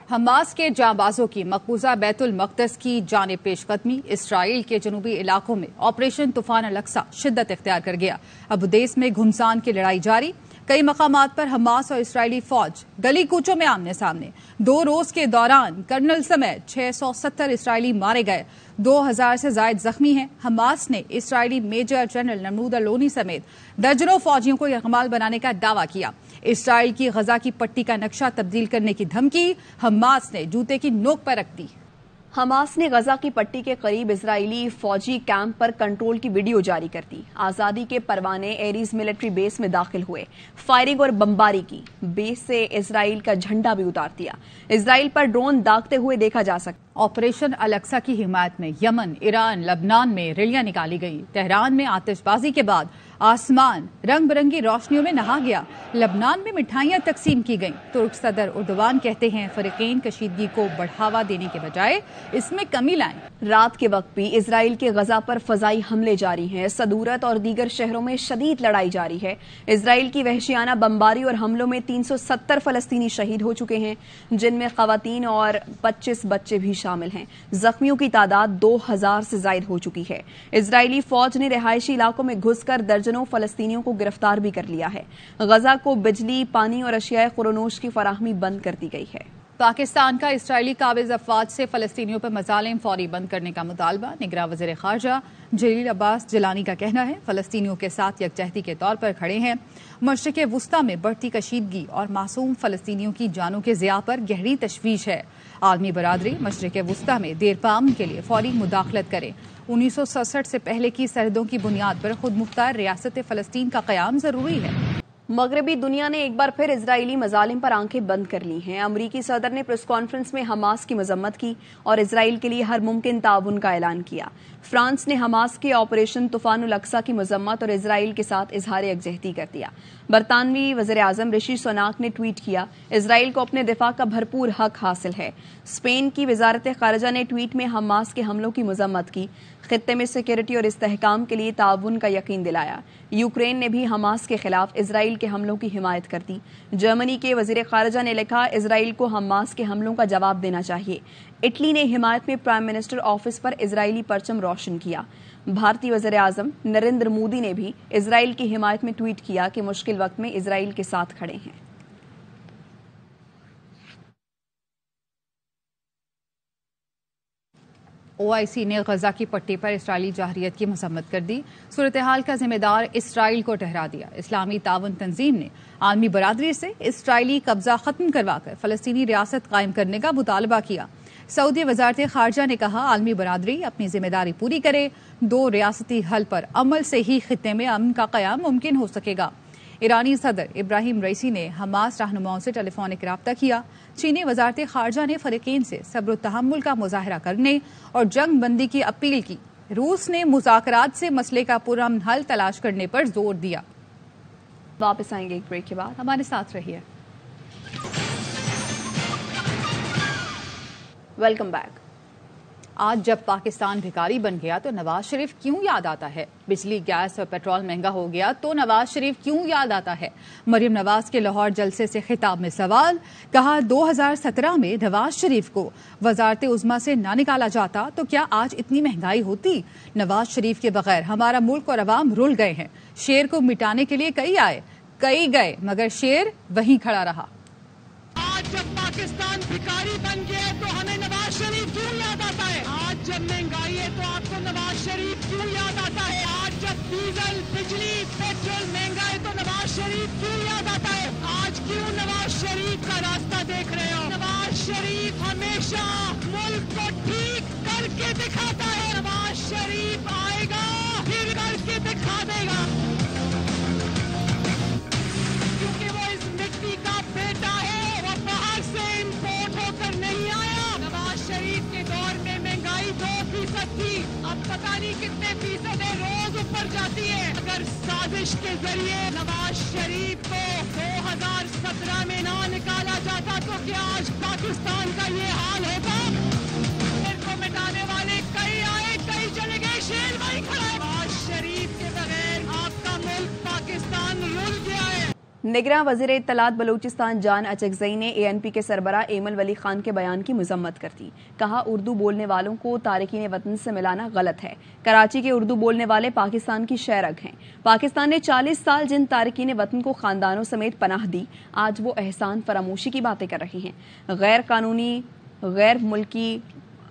Hamas کے جانبازوں کی مقبوضہ بیت المقدس کی جانب پیش قدمی، اسرائیل کے جنوبی علاقوں میں آپریشن طوفان الاقصی شدت اختیار کر گیا۔ ابو دیس میں گھمسان کی لڑائی جاری، کئی مقامات پر حماس اور اسرائیلی فوج گلی کوچوں میں آمنے سامنے۔ 2 روز کے دوران کرنل سمیت 670 اسرائیلی مارے گئے، 2000 سے زائد زخمی ہیں۔ حماس نے اسرائیلی میجر جنرل نمرود الونی سمیت درجنوں فوجیوں کو یرغمال بنانے کا دعویٰ کیا۔ اسرائیل کی غزہ کی پٹی کا نقشہ تبدیل کرنے کی دھمکی حماس نے جوتے کی نوک پر رکھ دی۔ حماس نے غزہ کی پٹی کے قریب اسرائیلی فوجی کیمپ پر کنٹرول کی ویڈیو جاری کر دی۔ آزادی کے پروانے ایریز ملٹری بیس میں داخل ہوئے، فائرنگ اور بمباری کی، بیس سے اسرائیل کا جھنڈا بھی اتار دیا۔ اسرائیل پر ڈرون داغتے ہوئے دیکھا جا سکتا۔ آپریشن الاقصی کی حمایت میں یمن، ایران، لبنان میں ریلیاں نکالی گئی۔ تہران میں آتش بازی کے بعد آسمان رنگ برنگی روشنیوں میں نہا گیا۔ لبنان میں مٹھائیاں تقسیم کی گئیں۔ ترک صدر اردوان کہتے ہیں فریقین کشیدگی کو بڑھاوا دینے کے بجائے اس میں کمی لائیں۔ رات کے وقت بھی اسرائیل کے غزہ پر فضائی حملے جاری ہیں۔ صدورت اور دیگر شہروں میں شدید لڑائی جاری ہے۔ اسرائیل کی وحشیانہ بمباری اور حملوں میں 370 فلسطینی شہید ہو چکے ہیں، جن میں خواتین اور 25 بچے بھی شامل ہیں۔ زخمیوں کی تعداد 2000 سے زائد ہو چکی ہے۔ اسرائیلی فوج نے رہائشی علاقوں میں گھس کر درجنوں فلسطینیوں کو گرفتار بھی کر لیا ہے۔ غزہ کو بجلی، پانی اور اشیاء خورنوش کی فراہمی بند کر دی گئی ہے۔ پاکستان کا اسرائیلی قابض افواج سے فلسطینیوں پر مظالم فوری بند کرنے کا مطالبہ۔ نگراں وزیر خارجہ جلیل عباس جیلانی کا کہنا ہے فلسطینیوں کے ساتھ یکجہتی کے طور پر کھڑے ہیں۔ مشرق وسطی میں بڑھتی کشیدگی اور معصوم فلسطینیوں کی جانوں کے ضیاع پر گہری تشویش ہے۔ عالمی برادری مشرق وسطی میں دیر پا امن کے لیے فوری مداخلت کرے۔ 1967 سے پہلے کی سرحدوں کی بنیاد پر خود مختار ریاست فلسطین کا قیام ضروری ہے۔ مغربی دنیا نے ایک بار پھر اسرائیلی مظالم پر آنکھیں بند کر لی ہیں۔ امریکی صدر نے پریس کانفرنس میں حماس کی مذمت کی اور اسرائیل کے لیے ہر ممکن تعاون کا اعلان کیا۔ فرانس نے حماس کے آپریشن طوفان الاقصی کی مذمت اور اسرائیل کے ساتھ اظہار یکجہتی کر دیا۔ برطانوی وزیر اعظم رشی سوناک نے ٹویٹ کیا، اسرائیل کو اپنے دفاع کا بھرپور حق حاصل ہے۔ اسپین کی وزارت خارجہ نے ٹویٹ میں حماس کے حملوں کی مذمت کی، خطے میں سیکورٹی اور استحکام کے لیے تعاون کا یقین دلایا۔ یوکرین نے بھی حماس کے خلاف اسرائیل کے حملوں کی حمایت کر دی۔ جرمنی کے وزیر خارجہ نے لکھا، اسرائیل کو حماس کے حملوں کا جواب دینا چاہیے۔ اٹلی نے حمایت میں پرائم منسٹر آفس پر اسرائیلی پرچم روشن کیا۔ بھارتی وزیر اعظم نریندر مودی نے بھی اسرائیل کی حمایت میں ٹویٹ کیا کہ مشکل وقت میں اسرائیل کے ساتھ کھڑے ہیں۔ OIC نے غزہ کی پٹی پر اسرائیلی جارحیت کی مذمت کر دی، صورتحال کا ذمہ دار اسرائیل کو ٹھہرا دیا۔ اسلامی تعاون تنظیم نے عالمی برادری سے اسرائیلی قبضہ ختم کروا کر فلسطینی ریاست قائم کرنے کا مطالبہ کیا۔ سعودی وزارت خارجہ نے کہا عالمی برادری اپنی ذمہ داری پوری کرے، 2 ریاستی حل پر عمل سے ہی خطے میں امن کا قیام ممکن ہو سکے گا۔ ایرانی صدر ابراہیم رئیسی نے حماس رہنماؤں سے ٹیلی فونک رابطہ کیا۔ چینی وزارت خارجہ نے فریقین سے صبر و تحمل کا مظاہرہ کرنے اور جنگ بندی کی اپیل کی۔ روس نے مذاکرات سے مسئلے کا پرامن حل تلاش کرنے پر زور دیا۔ واپس آئیں گے ایک بریک کے بعد، ہمارے ساتھ رہیے۔ Welcome back. آج جب پاکستان بھکاری بن گیا تو نواز شریف کیوں یاد آتا ہے؟ بجلی، گیس اور پیٹرول مہنگا ہو گیا تو نواز شریف کیوں یاد آتا ہے؟ مریم نواز کے لاہور جلسے سے خطاب میں سوال، کہا 2017 میں نواز شریف کو وزارت عظمیٰ سے نہ نکالا جاتا تو کیا آج اتنی مہنگائی ہوتی؟ نواز شریف کے بغیر ہمارا ملک اور عوام رل گئے ہیں۔ شیر کو مٹانے کے لیے کئی آئے، کئی گئے، مگر شیر وہیں کھڑا رہا۔ آج جب پاکستان بھکاری بن گیا تو ہمیں نواز شریف کیوں یاد آتا ہے؟ آج جب مہنگائی ہے تو آپ کو نواز شریف کیوں یاد آتا ہے؟ آج جب ڈیزل، بجلی، پیٹرول مہنگا ہے تو نواز شریف کیوں یاد آتا ہے؟ آج کیوں نواز شریف کا راستہ دیکھ رہے ہو؟ نواز شریف ہمیشہ ملک کو ٹھیک کر کے دکھاتا ہے۔ نواز شریف آئے گا پھر کر کے دکھا دے گا، کیونکہ وہ اس مٹی کا بیٹا ہے، سے امپورٹ ہو کر نہیں آیا۔ نواز شریف کے دور میں مہنگائی 2% تھی، اب پتہ نہیں کتنے فیصد ہے، روز اوپر جاتی ہے۔ اگر سازش کے ذریعے نواز شریف کو 2017 میں نہ نکالا جاتا تو کیا آج پاکستان کا یہ حال ہوگا؟ شیر کو مٹانے والے کئی آئے کئی چلے گئے، شیر وہی کھڑا ہے۔ نواز شریف کے بغیر آپ کا ملک پاکستان رل گیا ہے۔ نگراں وزیر اطلاعات بلوچستان جان اچکزئی نے ANP کے سربراہ ایمل ولی خان کے بیان کی مذمت کر دی. کہا اردو بولنے والوں کو تارکین وطن سے ملانا غلط ہے. کراچی کے اردو بولنے والے پاکستان کی شہرگ ہیں. پاکستان نے 40 سال جن تارکین وطن کو خاندانوں سمیت پناہ دی، آج وہ احسان فراموشی کی باتیں کر رہے ہیں. غیر قانونی غیر ملکی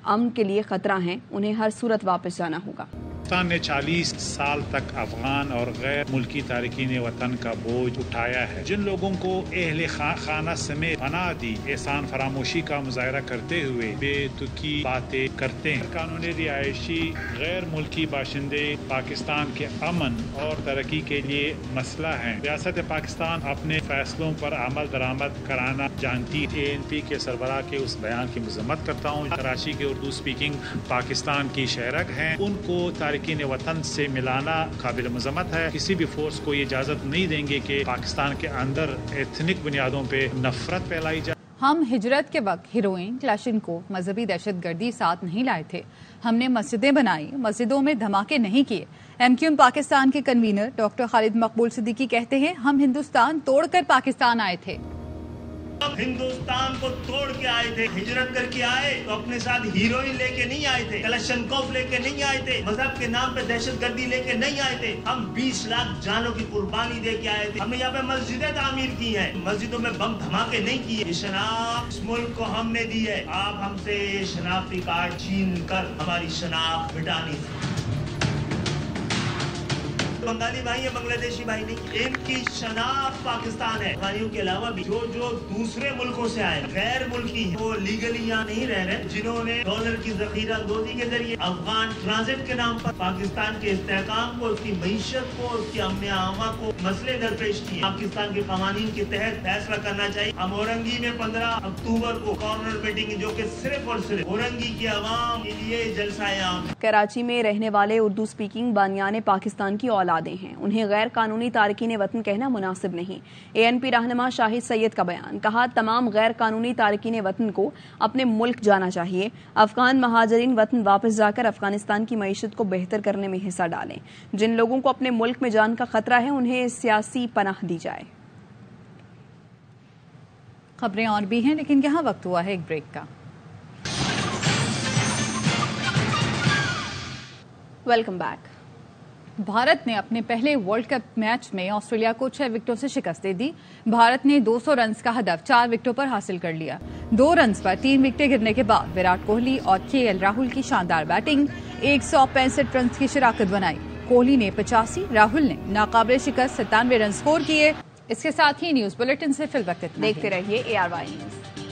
امن کے لیے خطرہ ہیں، انہیں ہر صورت واپس جانا ہوگا. پاکستان نے 40 سال تک افغان اور غیر ملکی تارکین وطن کا بوجھ اٹھایا ہے. جن لوگوں کو اہل خانہ سمیت پناہ دی، احسان فراموشی کا مظاہرہ کرتے ہوئے بے تکی باتیں کرتے ہیں. قانون رہائشی غیر ملکی باشندے پاکستان کے امن اور ترقی کے لیے مسئلہ ہیں. ریاست پاکستان اپنے فیصلوں پر عمل درآمد کرانا جانتی ہے. ANP کے سربراہ کے اس بیان کی مذمت کرتا ہوں. کراچی کے اردو اسپیکنگ پاکستان کی شہرگ ہیں، ان کو تارکین وطن سے ملانا قابل مذمت ہے. کسی بھی فورس کو یہ اجازت نہیں دیں گے کہ پاکستان کے اندر ایتھنک بنیادوں پہ نفرت پھیلائی جائے. ہم ہجرت کے وقت ہیروئن کلاشنکوف مذہبی دہشت گردی ساتھ نہیں لائے تھے. ہم نے مسجدیں بنائی، مسجدوں میں دھماکے نہیں کیے. MQM پاکستان کے کنوینر ڈاکٹر خالد مقبول صدیقی کہتے ہیں ہم ہندوستان توڑ کر پاکستان آئے تھے. ہم ہندوستان کو توڑ کے آئے تھے. ہجرت کر کے آئے تو اپنے ساتھ ہیروئن لے کے نہیں آئے تھے، کلاشنکوف لے کے نہیں آئے تھے، مذہب کے نام پہ دہشت گردی لے کے نہیں آئے تھے. ہم 20 لاکھ جانوں کی قربانی دے کے آئے تھے. ہم نے یہاں پہ مسجدیں تعمیر کی ہیں، مسجدوں میں بم دھماکے نہیں کیے. یہ شناخت اس ملک کو ہم نے دی ہے. آپ ہم سے شناختی کارڈ چھین کر ہماری شناخت مٹانی تھی. بنگالی بھائی یا بنگلہ دیشی بھائی نہیں، ان کی شناخت پاکستان ہے. بھائیوں کے علاوہ بھی جو دوسرے ملکوں سے آئے غیر ملکی ہیں، وہ لیگلی یہاں نہیں رہ رہے، جنہوں نے ڈالر کی ذخیرہ اندوزی کے ذریعے افغان ٹرانزٹ کے نام پر پاکستان کے استحکام کو، اس کی معیشت کو، اس کی امن عامہ کو مسئلے درپیش کیے. پاکستان کے قوانین کے تحت فیصلہ کرنا چاہیے. ہم اورنگی میں 15 اکتوبر کو کارنر میٹنگ، جو کہ صرف اور صرف اورنگی کی عوام کے لیے جلسہ عام. کراچی میں رہنے والے اردو اسپیکنگ بانیان پاکستان کی اولادیں ہیں، انہیں غیر قانونی تارکین وطن کہنا مناسب نہیں. ANP رہنما شاہد سید کا بیان. کہا تمام غیر قانونی تارکین وطن کو اپنے ملک جانا چاہیے. افغان مہاجرین وطن واپس جا کر افغانستان کی معیشت کو بہتر کرنے میں حصہ ڈالیں. جن لوگوں کو اپنے ملک میں جان کا خطرہ ہے انہیں سیاسی پناہ دی جائے. خبریں اور بھی ہیں لیکن یہاں وقت ہوا ہے ایک بریک کا. Welcome back. بھارت نے اپنے پہلے ورلڈ کپ میچ میں آسٹریلیا کو 6 وکٹوں سے شکست دے دی. بھارت نے 200 رنز کا ہدف 4 وکٹوں پر حاصل کر لیا. 2 رنز پر 3 وکٹیں گرنے کے بعد وراٹ کوہلی اور KL راہل کی شاندار بیٹنگ 165 رنز کی شراکت بنائی. کوہلی نے 85، راہل نے ناقابل شکست 97 رن سکور کیے. اس کے ساتھ ہی نیوز بلیٹن سے فی الوقت دیکھتے رہیے ARY نیوز.